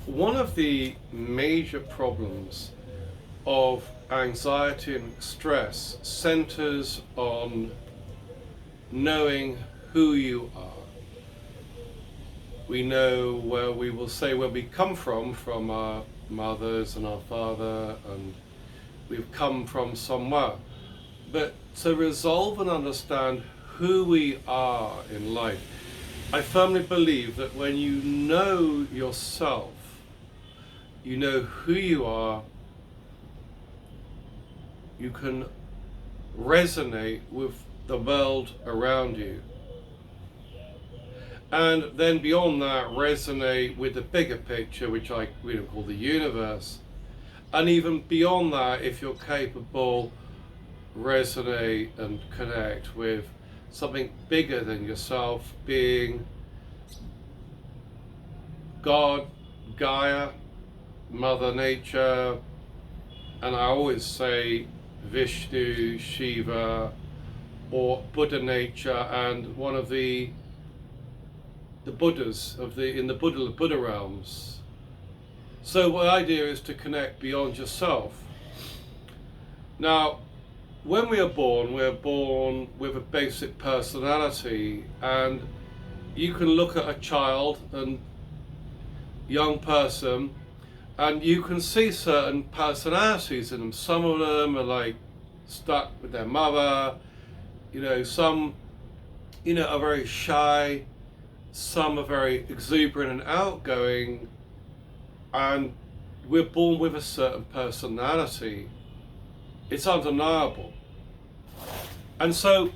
One of the major problems of anxiety and stress centers on knowing who you are. We know where we will say where we come from our mothers and our father, and we've come from somewhere. But to resolve and understand who we are in life, I firmly believe that when you know yourself, you know who you are, you can resonate with the world around you. And then beyond that, resonate with the bigger picture, which I call the universe. And even beyond that, if you're capable, resonate and connect with something bigger than yourself, being God, Gaia, Mother Nature, and I always say Vishnu, Shiva, or Buddha Nature, and one of the Buddhas in the Buddha realms. So the idea is to connect beyond yourself. Now, when we're born with a basic personality, and you can look at a child and young person, and you can see certain personalities in them. Some of them are like stuck with their mother, some, are very shy, some are very exuberant and outgoing, and we're born with a certain personality. It's undeniable. And so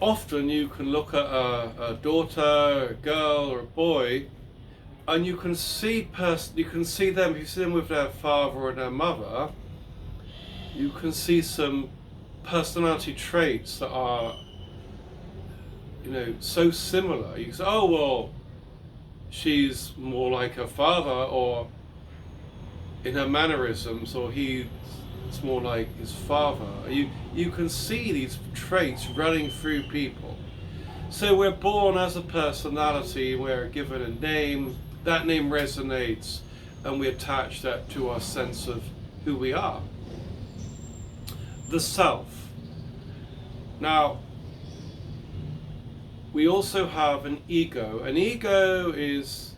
often you can look at a daughter, a girl, or a boy, and you can see them. If you see them with their father or their mother, you can see some personality traits that are, so similar. You say, oh well, she's more like her father, or in her mannerisms, or it's more like his father. You can see these traits running through people. So we're born as a personality, we're given a name, that name resonates, and we attach that to our sense of who we are. The self. Now, we also have an ego. An ego is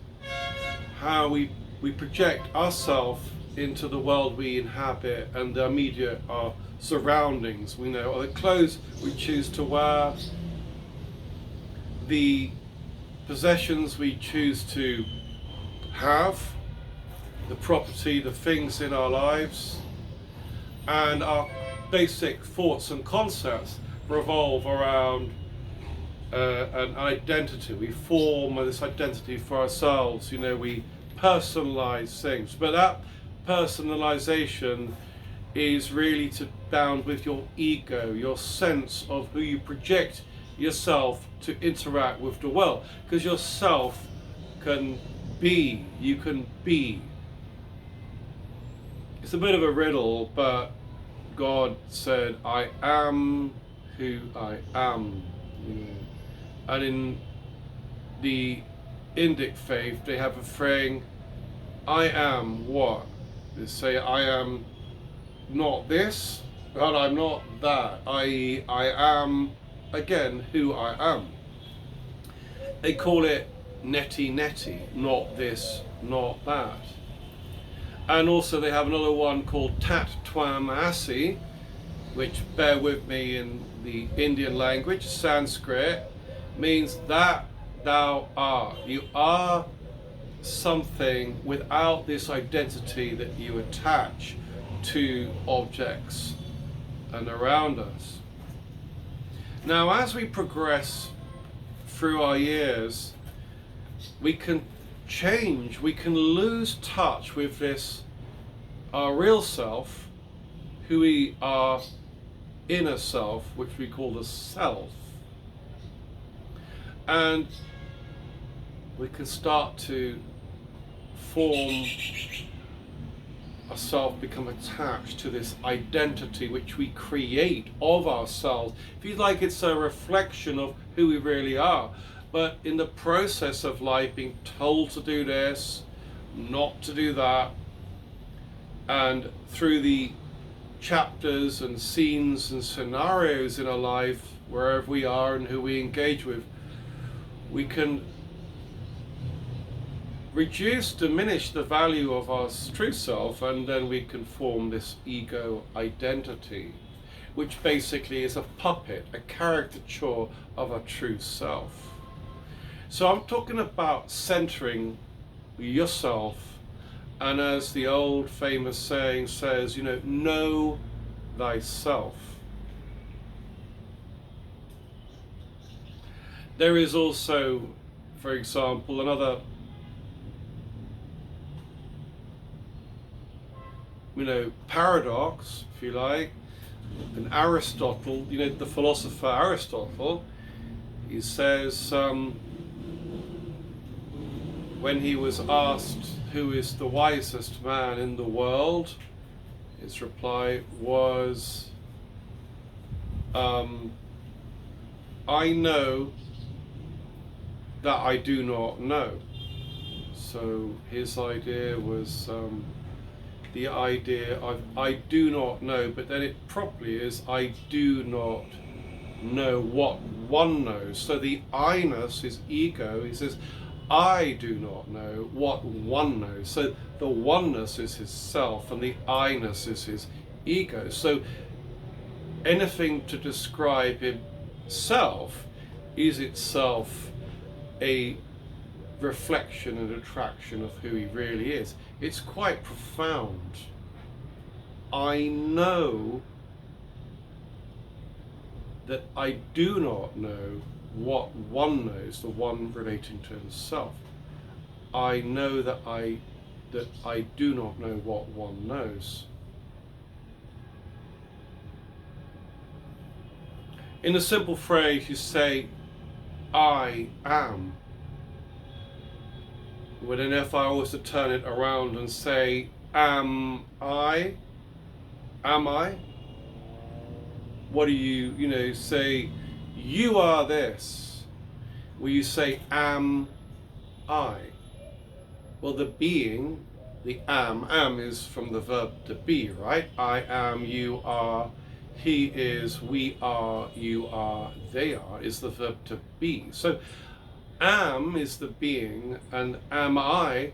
how we project ourselves into the world we inhabit and the immediate our surroundings. We know, or the clothes we choose to wear, the possessions we choose to have, the property, the things in our lives, and our basic thoughts and concepts revolve around an identity. We form this identity for ourselves. We personalize things, but that personalization is really bound with your ego, your sense of who you project yourself to interact with the world, because yourself you can be. It's a bit of a riddle, but God said, I am who I am. And in the Indic faith, they have a phrase, I am what? They say, I am not this, but I'm not that. I am, again, who I am. They call it neti neti, not this, not that. And also they have another one called tat twam asi, which, bear with me, in the Indian language, Sanskrit, means that thou art. You are something without this identity that you attach to objects and around us. Now, as we progress through our years, we can change, we can lose touch with this, our real self, who we are, inner self, which we call the self. And we can start to form ourselves, become attached to this identity which we create of ourselves. If you like, it's a reflection of who we really are. but in the process of life being told to do this, not to do that, and through the chapters and scenes and scenarios in our life, wherever we are and who we engage with, we can diminish the value of our true self, and then we can form this ego identity, which basically is a puppet, a caricature of our true self. So I'm talking about centering yourself, and as the old famous saying says, know thyself. There is also, for example, another paradox, if you like. And Aristotle, the philosopher Aristotle, he says, when he was asked who is the wisest man in the world, his reply was, I know that I do not know. So his idea was the idea of I do not know, but then it properly is I do not know what one knows. So the I-ness is ego. He says, I do not know what one knows. So the oneness is his self, and the I-ness is his ego. So anything to describe himself is itself a reflection and attraction of who he really is. It's quite profound. I know that I do not know what one knows, the one relating to himself. I know that I do not know what one knows. In a simple phrase, you say, I am. Well, then if I was to turn it around and say, am I? Am I? What do you say, you are this? Will you say, am I? Well, the being, the am is from the verb to be, right? I am, you are, he is, we are, you are, they are, is the verb to be. So am is the being, and am I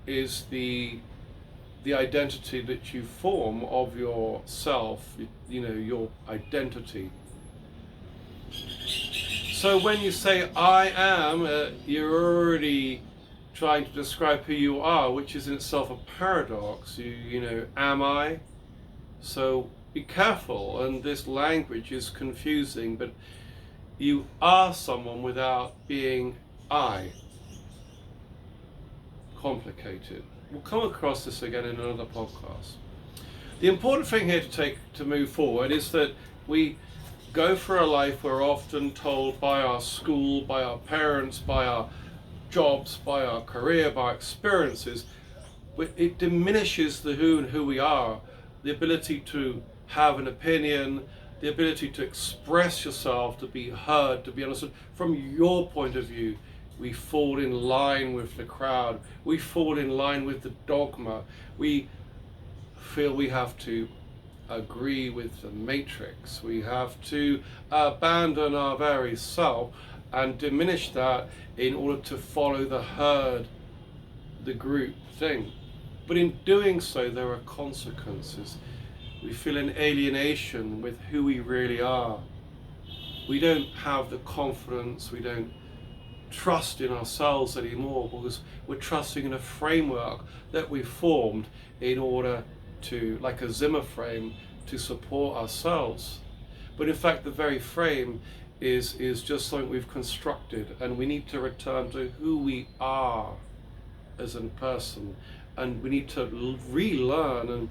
is the identity that you form of yourself, your identity. So when you say I am, you're already trying to describe who you are, which is in itself a paradox. Am I? So be careful, and this language is confusing, but you are someone without being I. Complicated. We'll come across this again in another podcast. The important thing here to move forward is that we go for a life we're often told by our school, by our parents, by our jobs, by our career, by our experiences. It diminishes the who we are, the ability to have an opinion, the ability to express yourself, to be heard, to be understood from your point of view. We fall in line with the crowd. We fall in line with the dogma. We feel we have to agree with the matrix. We have to abandon our very self and diminish that in order to follow the herd, the group thing. But in doing so, there are consequences. We feel an alienation with who we really are. We don't have the confidence, we don't trust in ourselves anymore, because we're trusting in a framework that we formed in order to, like a Zimmer frame, to support ourselves. But in fact, the very frame is just something we've constructed, and we need to return to who we are as a person, and we need to relearn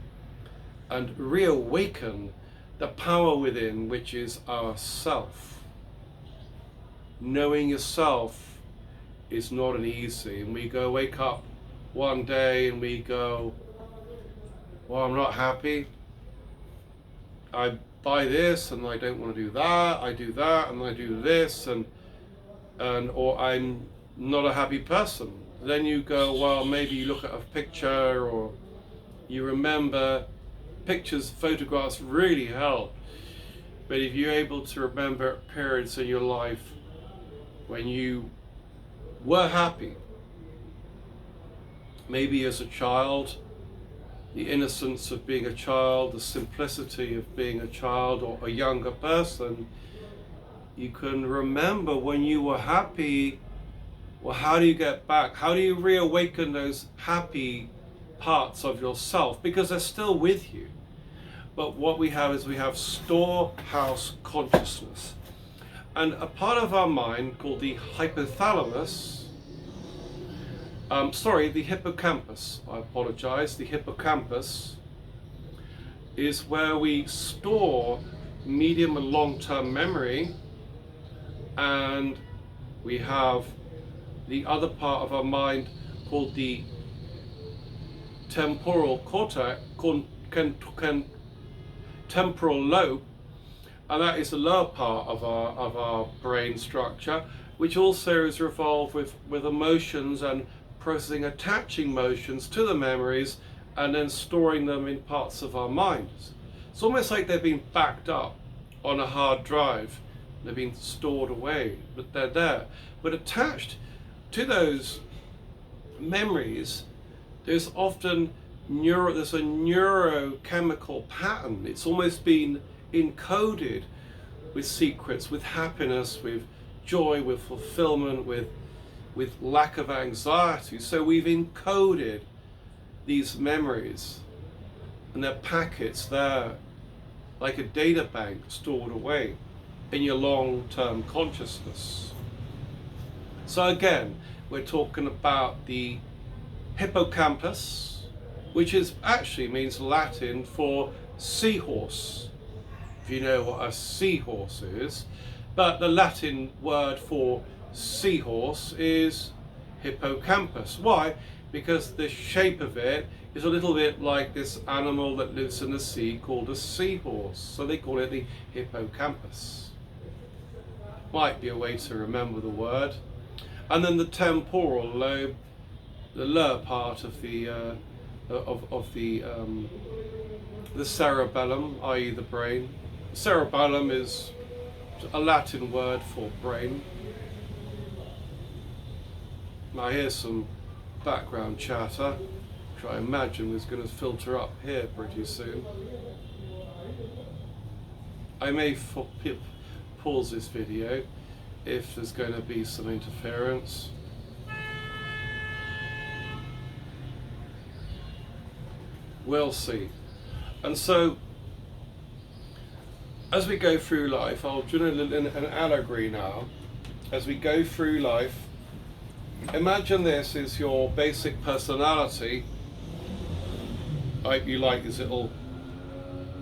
and reawaken the power within, which is our self. Knowing yourself is not an easy, and we wake up one day and we go, well, I'm not happy. I buy this and I don't want to do that. I do that and I do this, and or I'm not a happy person. Then you go, well, maybe you look at a picture, or you remember pictures, photographs really help. But if you're able to remember periods in your life when you were happy, maybe as a child, the innocence of being a child, the simplicity of being a child or a younger person, you can remember when you were happy. Well, how do you get back? How do you reawaken those happy parts of yourself? Because they're still with you. But what we have is we have storehouse consciousness. And a part of our mind called the hypothalamus, the hippocampus, I apologize, the hippocampus is where we store medium and long-term memory, and we have the other part of our mind called the temporal cortex, temporal lobe, and that is the lower part of our brain structure, which also is involved with emotions and processing, attaching emotions to the memories and then storing them in parts of our minds. It's almost like they've been backed up on a hard drive. They've been stored away, but they're there. But attached to those memories, there's often there's a neurochemical pattern. It's almost been encoded with secrets, with happiness, with joy, with fulfillment, with lack of anxiety. So we've encoded these memories, and they're packets there, like a data bank stored away in your long-term consciousness. So again, we're talking about the hippocampus, which actually means Latin for seahorse, if you know what a seahorse is. But the Latin word for seahorse is hippocampus. Why? Because the shape of it is a little bit like this animal that lives in the sea called a seahorse. So they call it the hippocampus. Might be a way to remember the word. And then the temporal lobe, the lower part of the cerebellum, i.e. the brain. Cerebellum is a Latin word for brain. Now here's some background chatter, which I imagine is going to filter up here pretty soon. I may pause this video if there's going to be some interference. We'll see. And so, as we go through life, I'll do an allegory now. As we go through life, imagine this is your basic personality. I hope you like these little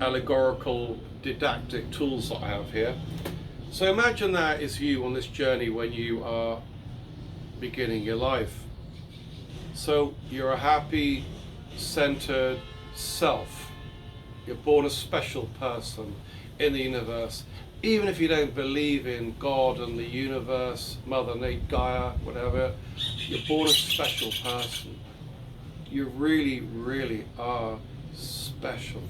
allegorical didactic tools that I have here. So imagine that is you on this journey when you are beginning your life. So you're a happy, centered self. You're born a special person in the universe. Even if you don't believe in God and the universe, Mother Nature, Gaia, whatever, you're born a special person. You really, really are special,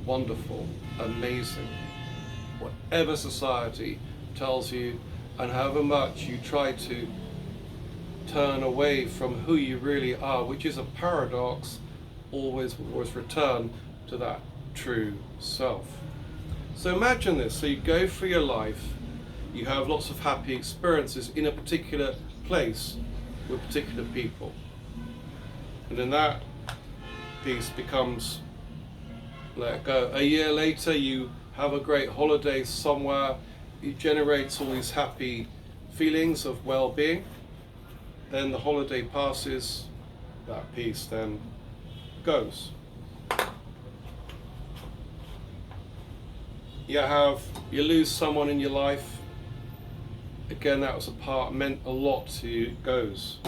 wonderful, amazing. Whatever society tells you, and however much you try to turn away from who you really are, which is a paradox, always return to that true self. So imagine this, so you go through your life, you have lots of happy experiences in a particular place with particular people. And then that piece becomes let go. A year later you have a great holiday somewhere, it generates all these happy feelings of well-being. Then the holiday passes, that piece then goes. You lose someone in your life. Again, that was a part, meant a lot to you, goes.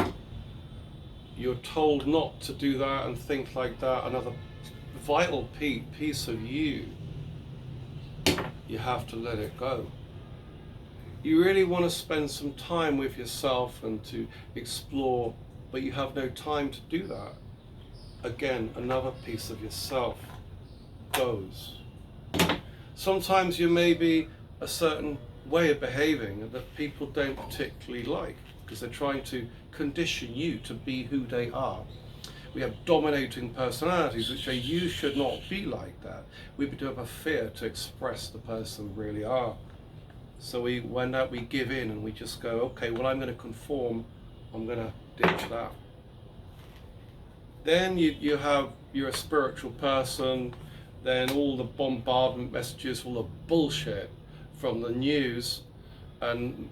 You're told not to do that and think like that. Another vital piece of you, you have to let it go. you really want to spend some time with yourself and to explore, but you have no time to do that. Again, another piece of yourself goes. Sometimes you may be a certain way of behaving that people don't particularly like because they're trying to condition you to be who they are. We have dominating personalities which say you should not be like that. We do have a fear to express the person we really are. So when we give in and we just go, okay, well, I'm going to conform, I'm going to ditch that. Then you're a spiritual person, then all the bombardment messages, all the bullshit from the news and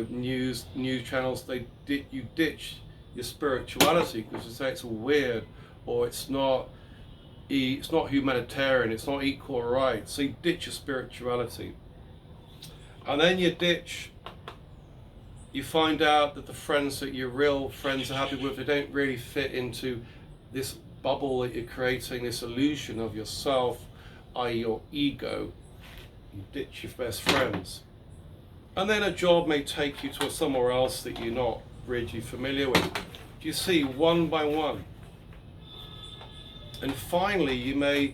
news channels, you ditch your spirituality because you say it's weird or it's not humanitarian, it's not equal rights. So you ditch your spirituality. And then you find out that the friends that your real friends are happy with, they don't really fit into this bubble that you're creating, this illusion of yourself, i.e. your ego. You ditch your best friends. And then a job may take you to somewhere else that you're not really familiar with. You see, one by one. And finally, you may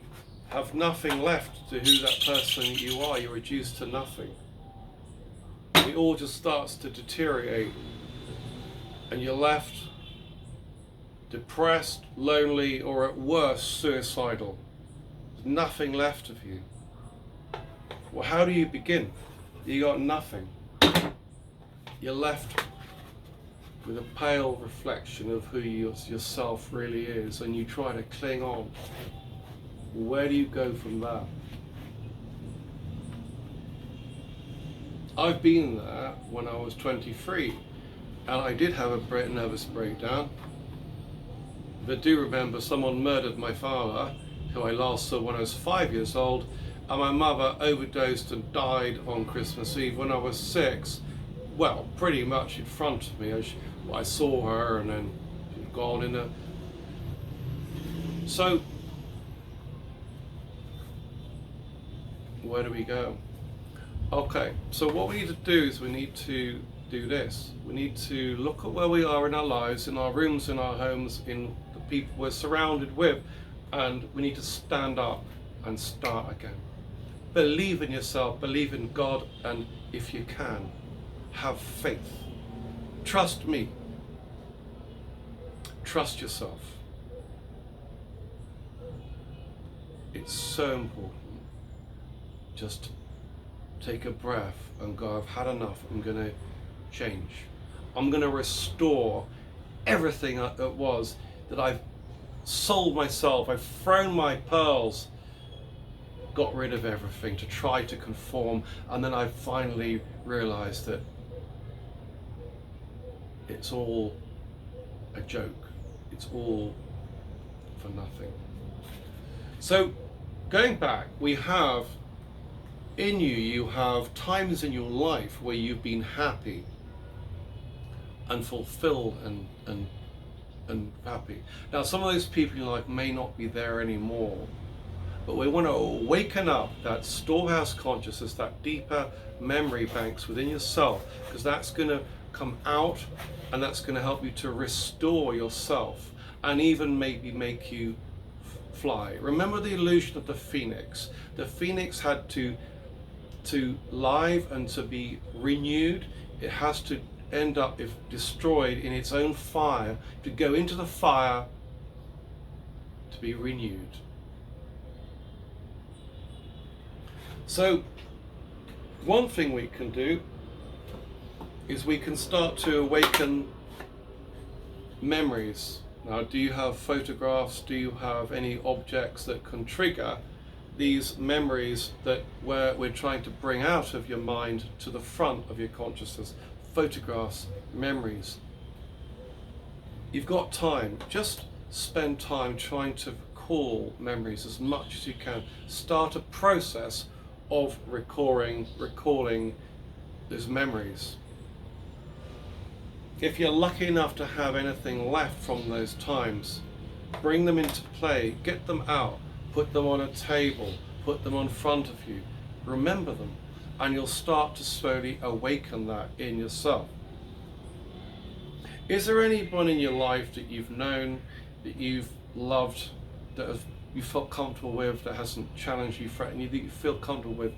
have nothing left to who that person you are. You're reduced to nothing. It all just starts to deteriorate. And you're left depressed, lonely, or at worst, suicidal. There's nothing left of you. Well, how do you begin? You got nothing. You're left with a pale reflection of who yourself really is, and you try to cling on. Where do you go from that? I've been there when I was 23, and I did have a nervous breakdown. But I do remember someone murdered my father, who I last saw when I was 5 years old, and my mother overdosed and died on Christmas Eve when I was 6. Well, pretty much in front of me. I saw her, and then she'd gone in a... So, where do we go? Okay, so what we need to do is we need to do this. We need to look at where we are in our lives, in our rooms, in our homes, in the people we're surrounded with, and we need to stand up and start again. Believe in yourself, believe in God, and if you can, have faith. Trust me. Trust yourself. It's so important. Just take a breath and go, I've had enough, I'm going to change. I'm going to restore everything that was, that I've sold myself, I've thrown my pearls, got rid of everything to try to conform, and then I finally realized that it's all a joke. It's all for nothing. So, going back, we have in you have times in your life where you've been happy and fulfilled and happy. Now, some of those people in your life may not be there anymore, but we want to awaken up that storehouse consciousness, that deeper memory banks within yourself, because that's going to come out and that's going to help you to restore yourself and even maybe make you fly. Remember the illusion of the phoenix. The phoenix had to live and to be renewed. It has to end up, if destroyed, in its own fire, to go into the fire to be renewed. So one thing we can do is we can start to awaken memories. Now, do you have photographs? Do you have any objects that can trigger these memories that we're trying to bring out of your mind to the front of your consciousness? Photographs, memories. You've got time. Just spend time trying to recall memories as much as you can. Start a process of recalling those memories. If you're lucky enough to have anything left from those times, bring them into play, get them out, put them on a table, put them in front of you, remember them. and you'll start to slowly awaken that in yourself. Is there anyone in your life that you've known, that you've loved, that you felt comfortable with, that hasn't challenged you, threatened you, that you feel comfortable with?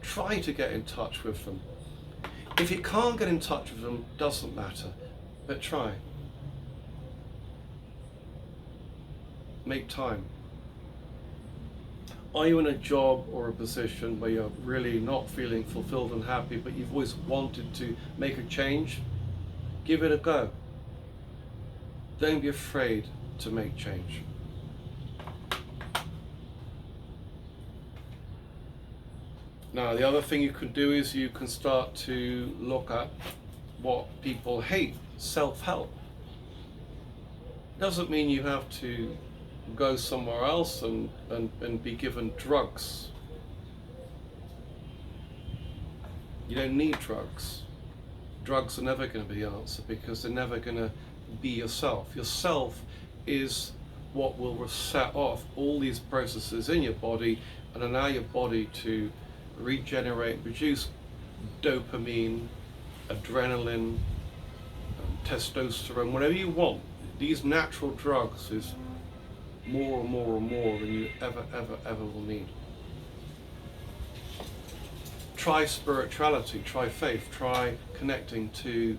Try to get in touch with them. If you can't get in touch with them, doesn't matter, but try. Make time. Are you in a job or a position where you're really not feeling fulfilled and happy, but you've always wanted to make a change? Give it a go. Don't be afraid to make change. Now, the other thing you can do is you can start to look at what people hate, self-help. Doesn't mean you have to go somewhere else and be given drugs. You don't need drugs. Drugs are never going to be the answer, because they're never going to be yourself. Yourself is what will set off all these processes in your body and allow your body to regenerate, produce dopamine, adrenaline, testosterone, whatever you want. These natural drugs is more and more and more than you ever will need. Try spirituality, try faith, try connecting to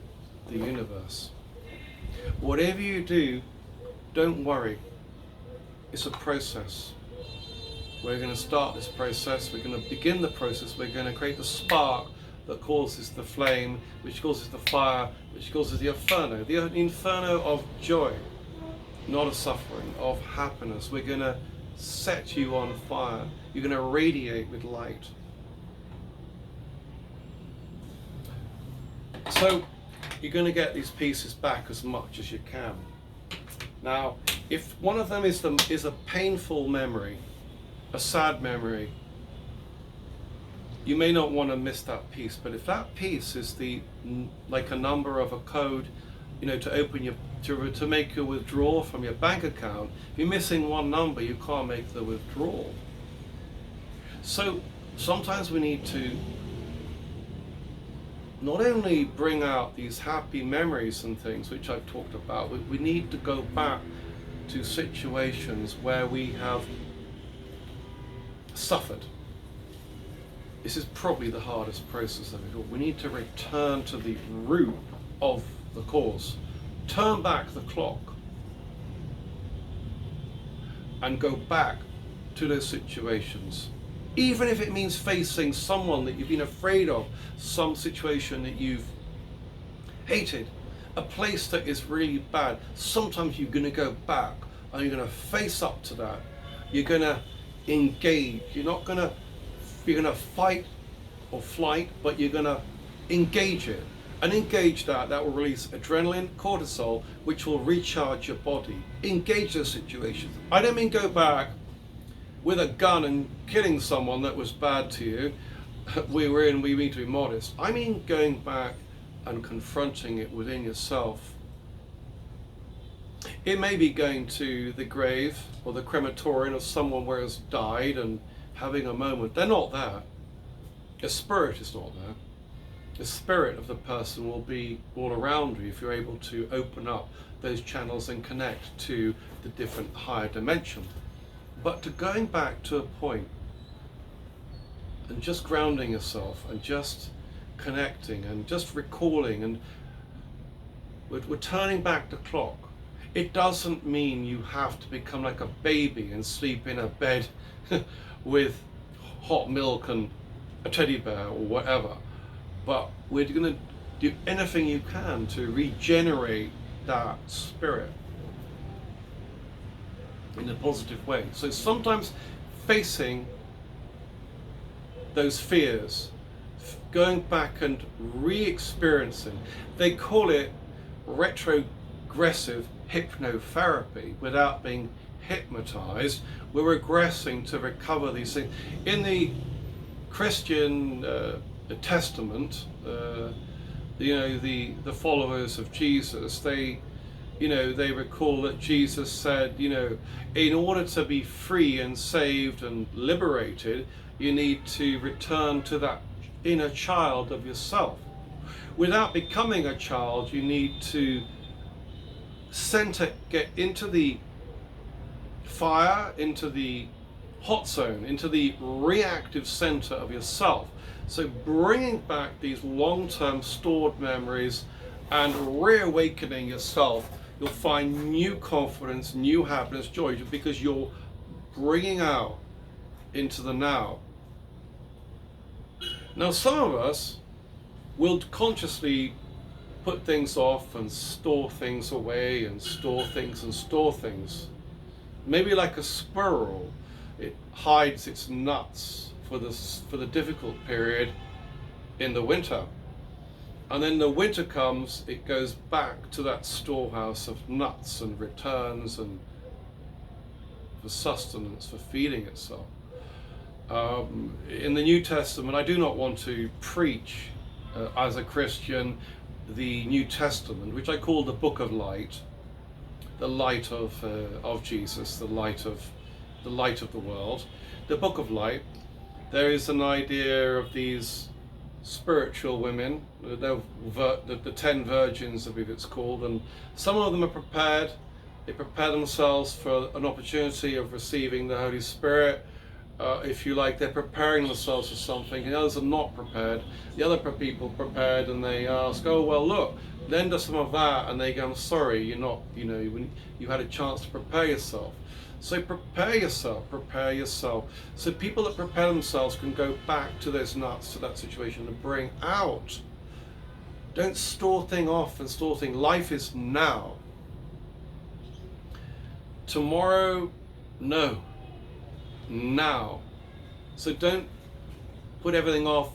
the universe. Whatever you do, don't worry. It's a process. We're going to start this process, we're going to begin the process, we're going to create the spark that causes the flame, which causes the fire, which causes the inferno of joy, not of suffering, of happiness. We're going to set you on fire. You're going to radiate with light. So you're going to get these pieces back as much as you can. Now, if one of them is a painful memory, a sad memory, you may not want to miss that piece. But if that piece is like a number of a code, to open to make a withdrawal from your bank account, if you're missing one number, you can't make the withdrawal. So sometimes we need to not only bring out these happy memories and things which I've talked about, we need to go back to situations where we have suffered. This is probably the hardest process of it all. We need to return to the root of the cause, turn back the clock, and go back to those situations. Even if it means facing someone that you've been afraid of, some situation that you've hated, a place that is really bad, sometimes you're going to go back and you're going to face up to that. You're going to engage. You're going to fight or flight, but you're going to engage it. And engage that will release adrenaline, cortisol, which will recharge your body. Engage those situations. I don't mean go back with a gun and killing someone that was bad to you. We need to be modest. I mean going back and confronting it within yourself. It may be going to the grave or the crematorium of someone where has died and having a moment. They're not there. The spirit is not there. The spirit of the person will be all around you if you're able to open up those channels and connect to the different higher dimension. But to going back to a point and just grounding yourself and just connecting and just recalling, and we're turning back the clock. It doesn't mean you have to become like a baby and sleep in a bed with hot milk and a teddy bear or whatever. But we're going to do anything you can to regenerate that spirit in a positive way. So sometimes facing those fears, going back and re-experiencing, they call it retrogressive hypnotherapy. Without being hypnotized, we're regressing to recover these things. In the Christian Testament, the followers of Jesus, they recall that Jesus said, in order to be free and saved and liberated, you need to return to that inner child of yourself. Without becoming a child, you need to get into the fire, into the hot zone, into the reactive center of yourself. So bringing back these long-term stored memories and reawakening yourself, you'll find new confidence, new happiness, joy, because you're bringing out into the now. Now, some of us will consciously put things off and store things away and store things and store things. Maybe like a squirrel, it hides its nuts for the difficult period in the winter. And then the winter comes, it goes back to that storehouse of nuts and returns and for sustenance, for feeding itself. In the New Testament, I do not want to preach as a Christian the New Testament, which I call the Book of Light, the light of Jesus, the light of the world. The Book of Light. There is an idea of these spiritual women, the 10 virgins, I believe it's called, and some of them are prepared. They prepare themselves for an opportunity of receiving the Holy Spirit. If you like, they're preparing themselves for something, and others are not prepared. The other people prepared, and they ask, oh, well, look, lend us some of that, and they go, I'm sorry, you're not, you had a chance to prepare yourself. So prepare yourself. So people that prepare themselves can go back to those nuts, to that situation, and bring out. Don't store thing off and store thing. Life is now. Tomorrow, no. Now. So don't put everything off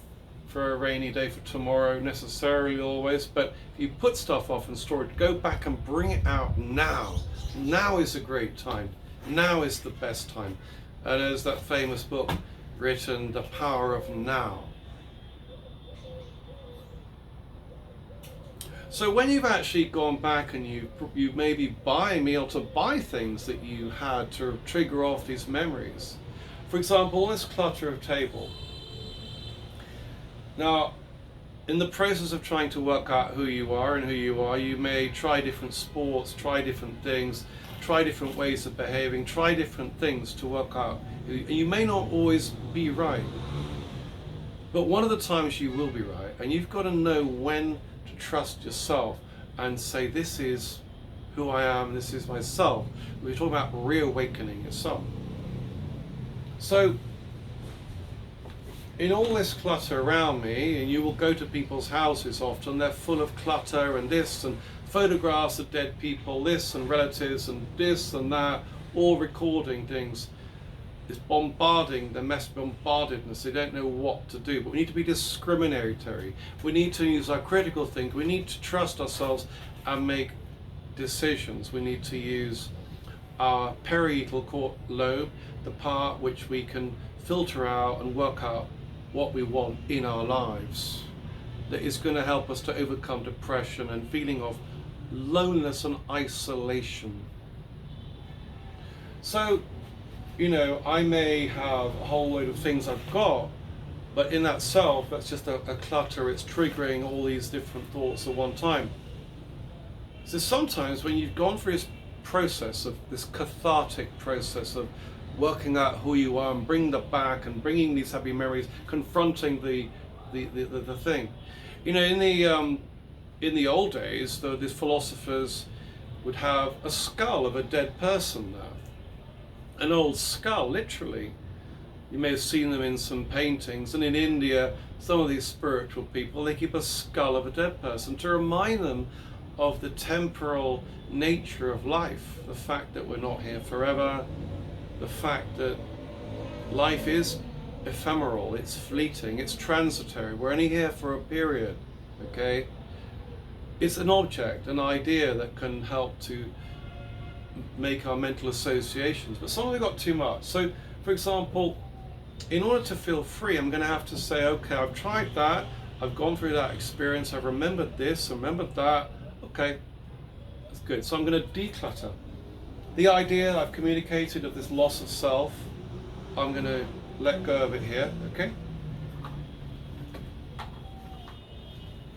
for a rainy day for tomorrow necessarily always, but if you put stuff off and store it, go back and bring it out now. Now is a great time. Now is the best time. And there's that famous book written, The Power of Now. So when you've actually gone back and you maybe be able to buy things that you had to trigger off these memories. For example, this clutter of table. Now, in the process of trying to work out who you are, you may try different sports, try different things, try different ways of behaving, try different things to work out. You may not always be right, but one of the times you will be right, and you've got to know when to trust yourself and say, this is who I am, this is myself. We're talking about reawakening yourself. So, in all this clutter around me, and you will go to people's houses often, they're full of clutter and this, and photographs of dead people, this, and relatives, and this and that, all recording things. It's bombarding, the bombardedness, they don't know what to do. But we need to be discriminatory. We need to use our critical thinking. We need to trust ourselves and make decisions. We need to use our parietal lobe, the part which we can filter out and work out what we want in our lives. That is going to help us to overcome depression and feeling of loneliness and isolation. So, I may have a whole load of things I've got, but in that self, that's just a clutter. It's triggering all these different thoughts at one time. So sometimes when you've gone through this process of this cathartic process of working out who you are and bringing that back and bringing these happy memories, confronting the thing. In the old days, these philosophers would have a skull of a dead person there. An old skull, literally. You may have seen them in some paintings. And in India, some of these spiritual people, they keep a skull of a dead person to remind them of the temporal nature of life. The fact that we're not here forever. The fact that life is ephemeral, it's fleeting, it's transitory. We're only here for a period, okay? It's an object, an idea that can help to make our mental associations, but some of it got too much. So, for example, in order to feel free, I'm going to have to say, okay, I've tried that, I've gone through that experience, I've remembered this, remembered that, okay, that's good. So I'm going to declutter. The idea I've communicated of this loss of self, I'm going to let go of it here, okay?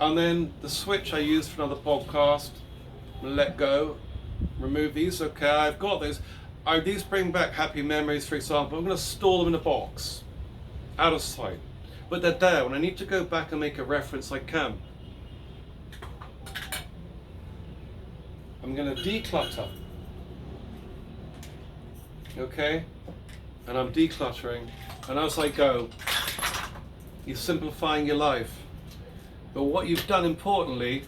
And then the switch I used for another podcast, let go, remove these. Okay, I've got those. These bring back happy memories, for example. I'm going to store them in a box, out of sight. But they're there. When I need to go back and make a reference, I can. I'm going to declutter. Okay? And I'm decluttering. And as I go, you're simplifying your life. But what you've done importantly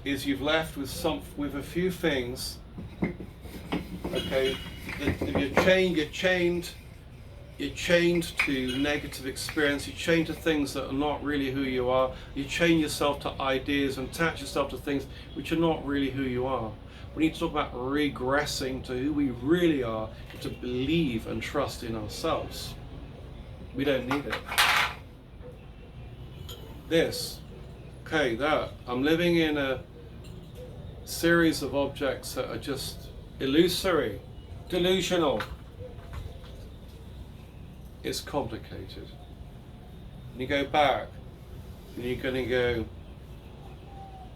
is you've left with a few things. Okay, you're chained to negative experience. You're chained to things that are not really who you are. You chain yourself to ideas and attach yourself to things which are not really who you are. We need to talk about regressing to who we really are, to believe and trust in ourselves. We don't need it. This, okay, that. I'm living in a series of objects that are just illusory, delusional. It's complicated. And you go back, and you're going to go,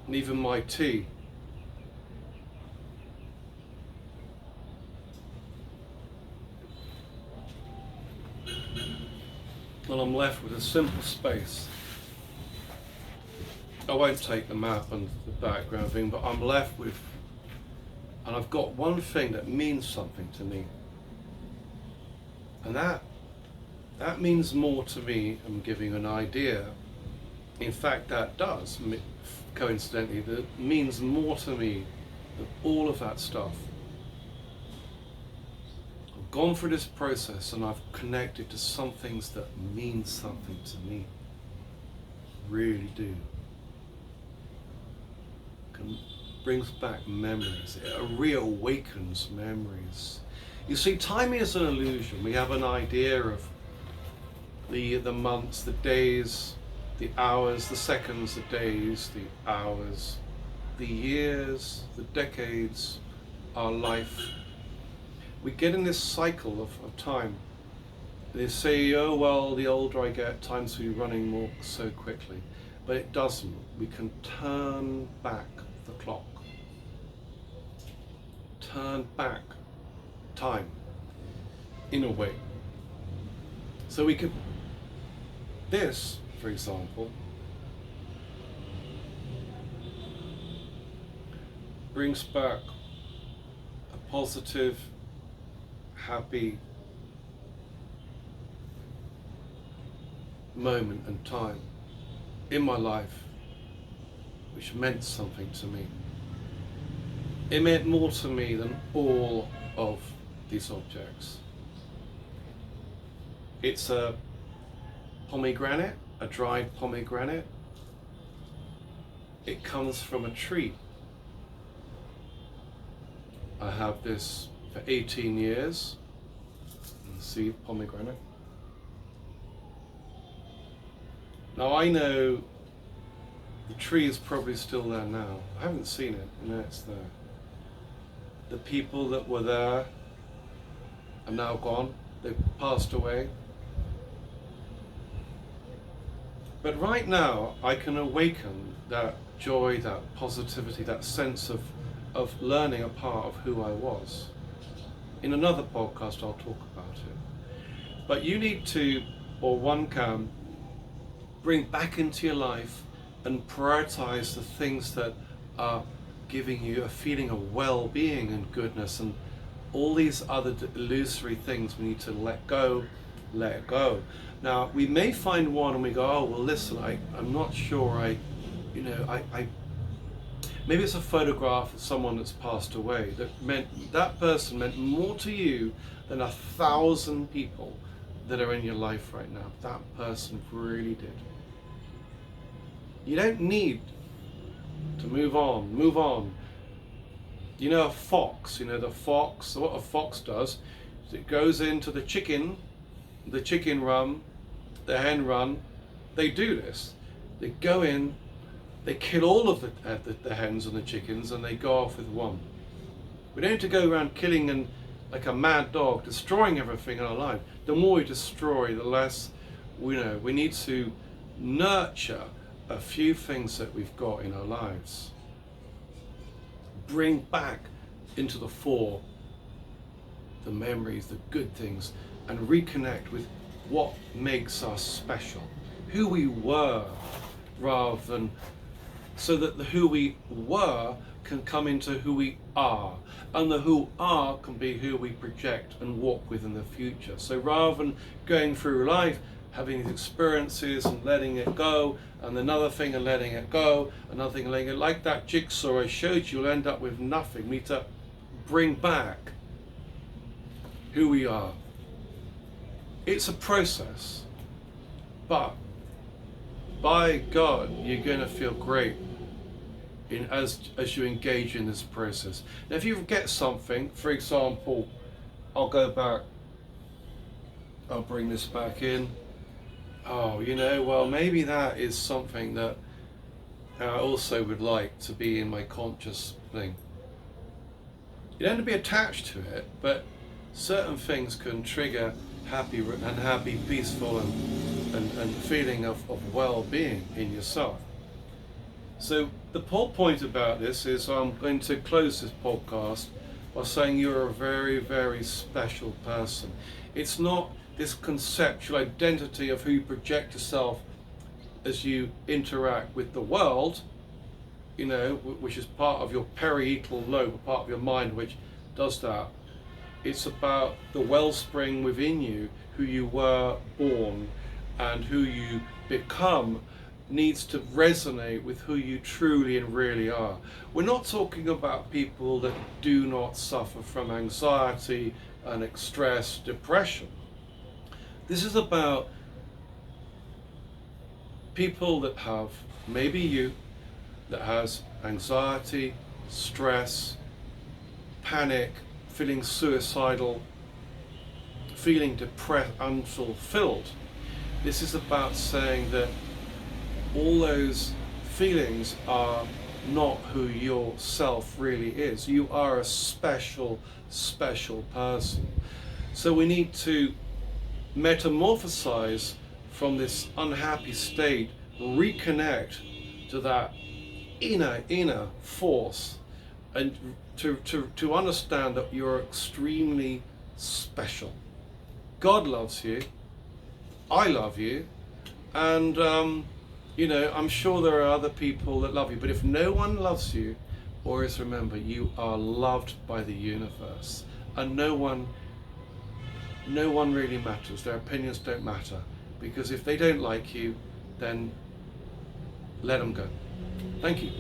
and even my tea. Well, I'm left with a simple space. I won't take the map and the background thing, but I'm left with, and I've got one thing that means something to me. And that means more to me. I'm giving an idea. In fact, that does, coincidentally, that means more to me than all of that stuff. I've gone through this process and I've connected to some things that mean something to me. Really do. Brings back memories. It reawakens memories. You see, time is an illusion. We have an idea of the months, the days, the hours, the seconds, the days, the hours, the years, the decades, our life. We get in this cycle of time. They say, oh well, the older I get, time's running more so quickly. But it doesn't. We can turn back the clock. Turn back time, in a way. So we could, this, for example, brings back a positive, happy moment and time in my life, which meant something to me. It meant more to me than all of these objects. It's a pomegranate, a dried pomegranate. It comes from a tree. I have this for 18 years. You see, pomegranate. Now I know the tree is probably still there now. I haven't seen it, and it's there. The people that were there are now gone. They've passed away. But right now, I can awaken that joy, that positivity, that sense of learning a part of who I was. In another podcast, I'll talk about it. But you need to, or one can, bring back into your life and prioritize the things that are giving you a feeling of well-being and goodness, and all these other illusory things we need to let go. Now, we may find one and we go, oh, well, listen, I'm not sure, maybe it's a photograph of someone that's passed away that person meant more to you than 1,000 people that are in your life right now. That person really did. You don't need to move on. You know, a fox, what a fox does is it goes into the chicken run, the hen run. They do this. They go in, they kill all of the hens and the chickens, and they go off with one. We don't need to go around killing and like a mad dog, destroying everything in our life. The more we destroy, the less we know. We need to nurture a few things that we've got in our lives, bring back into the fore the memories, the good things, and reconnect with what makes us special, who we were, rather than, so that the who we were can come into who we are, and the who are can be who we project and walk with in the future. So rather than going through life having these experiences and letting it go, and another thing and letting it go, another thing and letting it, like that jigsaw I showed you, you'll end up with nothing. We need to bring back who we are. It's a process, but by God, you're going to feel great as you engage in this process. Now, if you forget something, for example, I'll go back, I'll bring this back in. Oh, well, maybe that is something that I also would like to be in my conscious thing. You don't have to be attached to it, but certain things can trigger happy, peaceful, and feeling of well-being in yourself. So the whole point about this is I'm going to close this podcast by saying you're a very, very special person. It's not this conceptual identity of who you project yourself as you interact with the world, which is part of your parietal lobe, part of your mind which does that. It's about the wellspring within you, who you were born, and who you become needs to resonate with who you truly and really are. We're not talking about people that do not suffer from anxiety and stress, depression. This is about people that have, maybe you, that has anxiety, stress, panic, feeling suicidal, feeling depressed, unfulfilled. This is about saying that all those feelings are not who your self really is. You are a special, special person. So we need to metamorphosize from this unhappy state, reconnect to that inner force, and to understand that you're extremely special. God loves you, I love you, and I'm sure there are other people that love you, but if no one loves you, always remember you are loved by the universe, and no one really matters. Their opinions don't matter, because if they don't like you, then let them go. Thank you.